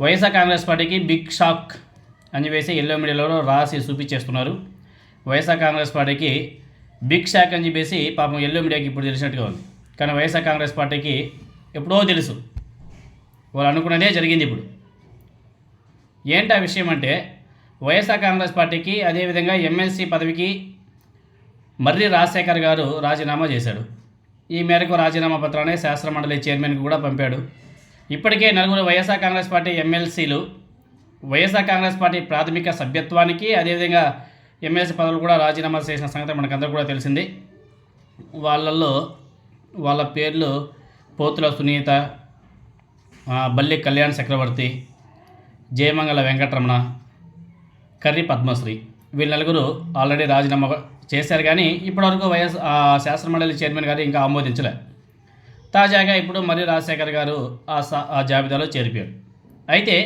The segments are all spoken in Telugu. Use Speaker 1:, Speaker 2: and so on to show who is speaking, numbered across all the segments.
Speaker 1: వైఎస్ఆర్ కాంగ్రెస్ పార్టీకి బిగ్ షాక్ అని చెప్పేసి ఎల్లో మీడియాలో రాసి చూపించేస్తున్నారు. వైఎస్ఆర్ కాంగ్రెస్ పార్టీకి బిగ్ షాక్ అని చెప్పేసి పాపం ఎల్లో మీడియాకి ఇప్పుడు తెలిసినట్టుగా ఉంది. కానీ వైఎస్ఆర్ కాంగ్రెస్ పార్టీకి ఎప్పుడో తెలుసు, వాళ్ళు అనుకున్నదే జరిగింది. ఇప్పుడు ఏంటి ఆ విషయం అంటే, వైఎస్ఆర్ కాంగ్రెస్ పార్టీకి అదేవిధంగా ఎమ్మెల్సీ పదవికి మర్రి రాజశేఖర్ గారు రాజీనామా చేశాడు. ఈ మేరకు రాజీనామా పత్రాన్ని శాసనమండలి చైర్మన్కి కూడా పంపాడు. ఇప్పటికే నలుగురు వైఎస్ఆర్ కాంగ్రెస్ పార్టీ ఎమ్మెల్సీలు వైఎస్ఆర్ కాంగ్రెస్ పార్టీ ప్రాథమిక సభ్యత్వానికి అదేవిధంగా ఎమ్మెల్సీ పదవులు కూడా రాజీనామా చేసిన సంగతి మనకందరూ కూడా తెలిసింది. వాళ్ళ పేర్లు పోతుల సునీత, బల్లి కళ్యాణ్ చక్రవర్తి, జయమంగళ వెంకటరమణ, కర్రి పద్మశ్రీ. వీళ్ళ నలుగురు ఆల్రెడీ రాజీనామా చేశారు. కానీ ఇప్పటివరకు శాసనమండలి చైర్మన్ గారు ఇంకా ఆమోదించలే. తాజాగా ఇప్పుడు మర్రి రాజశేఖర్ గారు ఆ జాబితాలో చేరిపోయారు. అయితే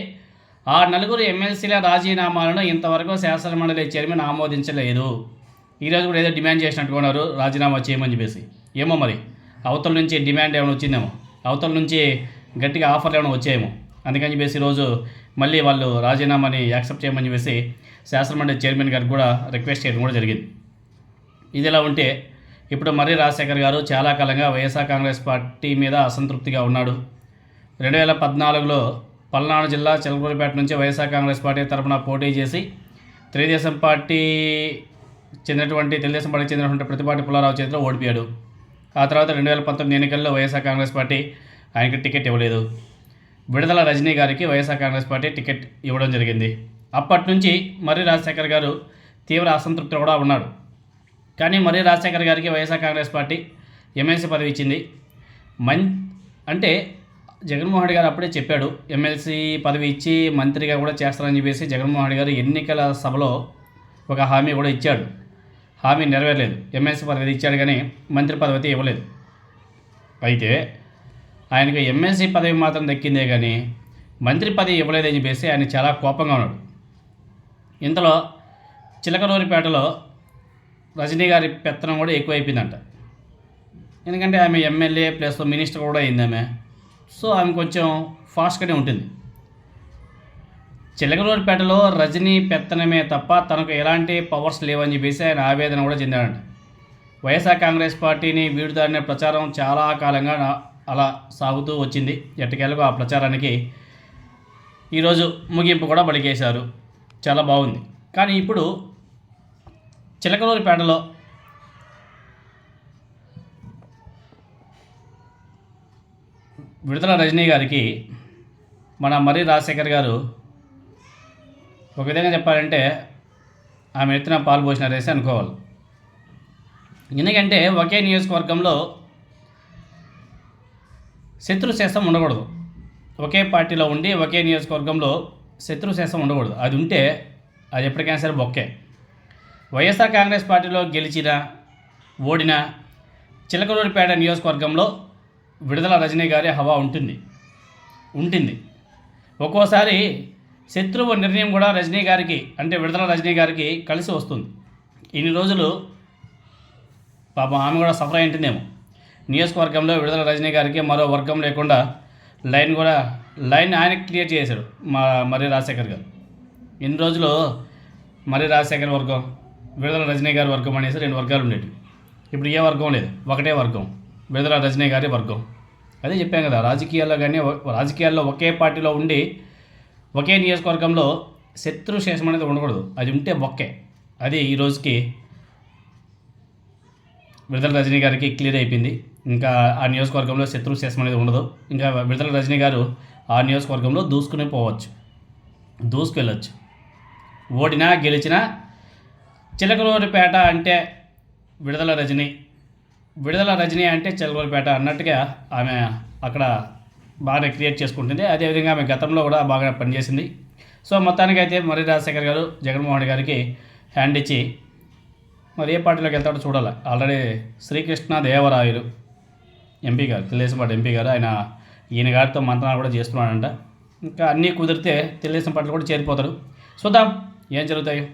Speaker 1: ఆ నలుగురు ఎమ్మెల్సీల రాజీనామాలను ఇంతవరకు శాసనమండలి చైర్మన్ ఆమోదించలేదు. ఈరోజు కూడా ఏదో డిమాండ్ చేసినట్టుగా ఉన్నారు, రాజీనామా చేయమని చెప్పేసి. ఏమో మరి అవతల నుంచి డిమాండ్ ఏమైనా వచ్చిందేమో, అవతల నుంచి గట్టిగా ఆఫర్లు ఏమైనా వచ్చాయేమో. అందుకని చెప్పేసి ఈరోజు మళ్ళీ వాళ్ళు రాజీనామాని యాక్సెప్ట్ చేయమని చెప్పేసి శాసనమండలి చైర్మన్ గారికి కూడా రిక్వెస్ట్ చేయడం కూడా జరిగింది. ఇదిలా ఉంటే ఇప్పుడు మర్రి రాజశేఖర్ గారు చాలా కాలంగా వైఎస్ఆర్ కాంగ్రెస్ పార్టీ మీద అసంతృప్తిగా ఉన్నాడు. 2014లో పల్నాడు జిల్లా చిలకలూరిపేట నుంచి వైఎస్ఆర్ కాంగ్రెస్ పార్టీ తరఫున పోటీ చేసి తెలుగుదేశం పార్టీకి చెందినటువంటి ప్రతిపాటి పుల్లారావు చేతిలో ఓడిపోయాడు. ఆ తర్వాత 2019 ఎన్నికల్లో వైఎస్ఆర్ కాంగ్రెస్ పార్టీ ఆయనకి టికెట్ ఇవ్వలేదు. విడుదల రజనీ గారికి వైఎస్ఆర్ కాంగ్రెస్ పార్టీ టికెట్ ఇవ్వడం జరిగింది. అప్పటి నుంచి మర్రి రాజశేఖర్ గారు తీవ్ర అసంతృప్తిలో కూడా ఉన్నాడు. కానీ మర్రి రాజశేఖర్ గారికి వైఎస్ఆర్ కాంగ్రెస్ పార్టీ ఎమ్మెల్సీ పదవి ఇచ్చింది. అంటే జగన్మోహన్ రెడ్డి గారు అప్పుడే చెప్పాడు, ఎమ్మెల్సీ పదవి ఇచ్చి మంత్రిగా కూడా చేస్తారని చెప్పేసి జగన్మోహన్ రెడ్డి గారు ఎన్నికల సభలో ఒక హామీ కూడా ఇచ్చాడు. హామీ నెరవేరలేదు. ఎమ్మెల్సీ పదవి ఇచ్చాడు కానీ మంత్రి పదవి అయితే ఇవ్వలేదు. అయితే ఆయనకు ఎమ్మెల్సీ పదవి మాత్రం దక్కిందే కానీ మంత్రి పదవి ఇవ్వలేదని చెప్పేసి ఆయన చాలా కోపంగా ఉన్నాడు. ఇంతలో చిలకలూరిపేటలో రజనీ గారి పెత్తనం కూడా ఎక్కువైపోయిందంట. ఎందుకంటే ఆమె ఎమ్మెల్యే ప్లస్ మినిస్టర్ కూడా అయింది ఆమె. సో ఆమె కొంచెం ఫాస్ట్గానే ఉంటుంది. చిలకలూరిపేటలో రజనీ పెత్తనమే తప్ప తనకు ఎలాంటి పవర్స్ లేవని చెప్పేసి ఆయన ఆవేదన కూడా చెందాడంట. వైఎస్ఆర్ కాంగ్రెస్ పార్టీని వీడుతారనే ప్రచారం చాలా కాలంగా అలా సాగుతూ వచ్చింది. ఎట్టకేలకు ఆ ప్రచారానికి ఈరోజు ముగింపు కూడా పలికేశారు. చాలా బాగుంది. కానీ ఇప్పుడు చిలకలూరిపేటలో విడుదల రజనీ గారికి మన మర్రి రాజశేఖర్ గారు ఒక విధంగా చెప్పాలంటే ఆమె ఎత్తున పాలు పోసినారేసి అనుకోవాలి. ఎందుకంటే ఒకే నియోజకవర్గంలో శత్రుశేషం ఉండకూడదు. ఒకే పార్టీలో ఉండి ఒకే నియోజకవర్గంలో శత్రుశేషం ఉండకూడదు. అది ఉంటే అది ఎప్పటికైనా సరే బొక్కే. వైఎస్ఆర్ కాంగ్రెస్ పార్టీలో గెలిచినా ఓడినా చిలకలూరిపేట నియోజకవర్గంలో విడుదల రజనీ గారి హవా ఉంటుంది. ఒక్కోసారి శత్రువు నిర్ణయం కూడా రజనీ గారికి అంటే విడుదల రజనీ గారికి కలిసి వస్తుంది. ఇన్ని రోజులు పాపం ఆమె కూడా సఫర్ అయి ఉంటుందేమో. నియోజకవర్గంలో విడుదల రజనీ గారికి మరో వర్గం లేకుండా లైన్ ఆయన క్లియర్ చేశాడు మర్రి రాజశేఖర్ గారు. ఇన్ని రోజులు మర్రి రాజశేఖర్ వర్గం, విడుదల రజనీ గారి వర్గం అనేసి 2 వర్గాలు ఉండేవి. ఇప్పుడు ఏ వర్గం లేదు, ఒకటే వర్గం, విడుదల రజనీ గారి వర్గం. అదే చెప్పాం కదా, రాజకీయాల్లో ఒకే పార్టీలో ఉండి ఒకే నియోజకవర్గంలో శత్రుశేషం అనేది ఉండకూడదు. అది ఉంటే బొక్కే. అది ఈ రోజుకి విడుదల రజనీ గారికి క్లియర్ అయిపోయింది. ఇంకా ఆ నియోజకవర్గంలో శత్రుశేషం అనేది ఉండదు. ఇంకా విడుదల రజనీ గారు ఆ నియోజకవర్గంలో దూసుకెళ్ళొచ్చు. ఓడినా గెలిచినా చిలకలూరిపేట అంటే విడుదల రజనీ అంటే చిలకలూరిపేట అన్నట్టుగా ఆమె అక్కడ బాగా క్రియేట్ చేసుకుంటుంది. అదేవిధంగా ఆమె గతంలో కూడా బాగా పనిచేసింది. సో మొత్తానికైతే మర్రి రాజశేఖర్ గారు జగన్మోహన్ రెడ్డి గారికి హ్యాండ్ ఇచ్చి మరి ఏ పార్టీలోకి వెళ్తాడో చూడాలి. ఆల్రెడీ శ్రీకృష్ణ దేవరాయలు ఎంపీ గారు, తెలుగుదేశం పార్టీ ఎంపీ గారు, ఈయన గారితో మంత్రాలు కూడా చేస్తున్నాడంట. ఇంకా అన్నీ కుదిరితే తెలుగుదేశం పార్టీలో కూడా చేరిపోతాడు. చూద్దాం ఏం జరుగుతాయో.